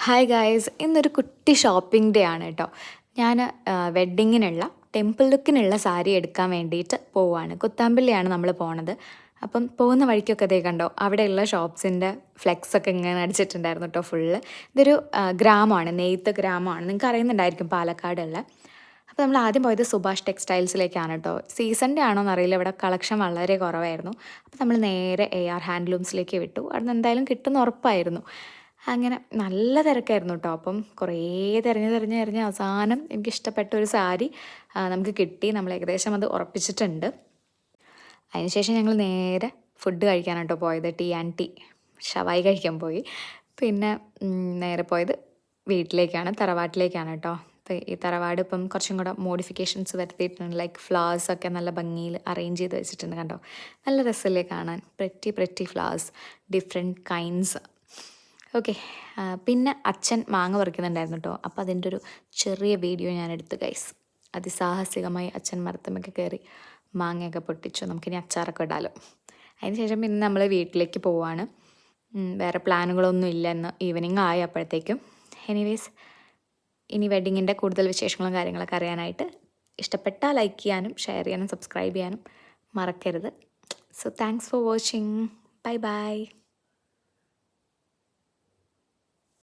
Hi guys, ഇന്നൊരു കുട്ടി shopping day ആണ് കേട്ടോ. ഞാൻ വെഡ്ഡിങ്ങിനുള്ള ടെമ്പിൾ ലുക്കിനുള്ള സാരി എടുക്കാൻ വേണ്ടിയിട്ട് പോവുകയാണ്. കുത്താമ്പള്ളിയാണ് നമ്മൾ പോണത്. അപ്പം പോകുന്ന വഴിക്കൊക്കെ അതേ കണ്ടോ, അവിടെയുള്ള ഷോപ്സിൻ്റെ ഫ്ലെക്സൊക്കെ ഇങ്ങനെ അടിച്ചിട്ടുണ്ടായിരുന്നു കേട്ടോ ഫുള്ള്. ഇതൊരു ഗ്രാമമാണ്, നെയ്ത്ത് ഗ്രാമമാണ്, നിങ്ങൾക്ക് അറിയുന്നുണ്ടായിരിക്കും പാലക്കാടുള്ള. അപ്പോൾ നമ്മൾ ആദ്യം പോയത് സുഭാഷ് ടെക്സ്റ്റൈൽസിലേക്കാണ് കേട്ടോ. സീസണിൻ്റെ ആണോ എന്നറിയില്ല, ഇവിടെ കളക്ഷൻ വളരെ കുറവായിരുന്നു. അപ്പോൾ നമ്മൾ നേരെ AR ഹാൻഡ്ലൂംസിലേക്ക് വിട്ടു. അവിടെ നിന്ന് എന്തായാലും കിട്ടുന്ന ഉറപ്പായിരുന്നു. അങ്ങനെ നല്ല തിരക്കായിരുന്നു കേട്ടോ. അപ്പം കുറേ തിരഞ്ഞ് അവസാനം എനിക്കിഷ്ടപ്പെട്ട ഒരു സാരി നമുക്ക് കിട്ടി. നമ്മൾ ഏകദേശം അത് ഉറപ്പിച്ചിട്ടുണ്ട്. അതിനുശേഷം ഞങ്ങൾ നേരെ ഫുഡ് കഴിക്കാനാണ് കേട്ടോ പോയത്. T&T ഷവായി കഴിക്കാൻ പോയി. പിന്നെ നേരെ പോയത് വീട്ടിലേക്കാണ്, തറവാട്ടിലേക്കാണ് കേട്ടോ. അപ്പോൾ ഈ തറവാട് ഇപ്പം കുറച്ചും കൂടെ മോഡിഫിക്കേഷൻസ് വരുത്തിയിട്ടുണ്ട്. ലൈക്ക് ഫ്ലവേഴ്സൊക്കെ നല്ല ഭംഗിയിൽ അറേഞ്ച് ചെയ്ത് വെച്ചിട്ടുണ്ട് കണ്ടോ. നല്ല രസമല്ലേ കാണാൻ. Pretty flowers, different kinds. Okay, പിന്നെ അച്ഛൻ മാങ്ങ പറിക്കുന്നുണ്ടായിരുന്നു കേട്ടോ. അപ്പോൾ അതിൻ്റെ ഒരു ചെറിയ വീഡിയോ ഞാൻ എടുത്തു ഗൈസ്. അതിസാഹസികമായി അച്ഛൻ മരത്തുമ്മൊക്കെ കയറി മാങ്ങയൊക്കെ പൊട്ടിച്ചു. നമുക്കിനി അച്ചാറൊക്കെ ഇടാലോ. അതിനുശേഷം പിന്നെ നമ്മൾ വീട്ടിലേക്ക് പോവാണ്. വേറെ പ്ലാനുകളൊന്നും ഇല്ല, ഇന്ന് ഈവനിങ് ആയി അപ്പോഴത്തേക്കും. എനിവേസ്, ഇനി വെഡ്ഡിങ്ങിൻ്റെ കൂടുതൽ വിശേഷങ്ങളും കാര്യങ്ങളൊക്കെ അറിയാനായിട്ട് ഇഷ്ടപ്പെട്ടാൽ ലൈക്ക് ചെയ്യാനും ഷെയർ ചെയ്യാനും സബ്സ്ക്രൈബ് ചെയ്യാനും മറക്കരുത്. So thanks for watching. Bye bye.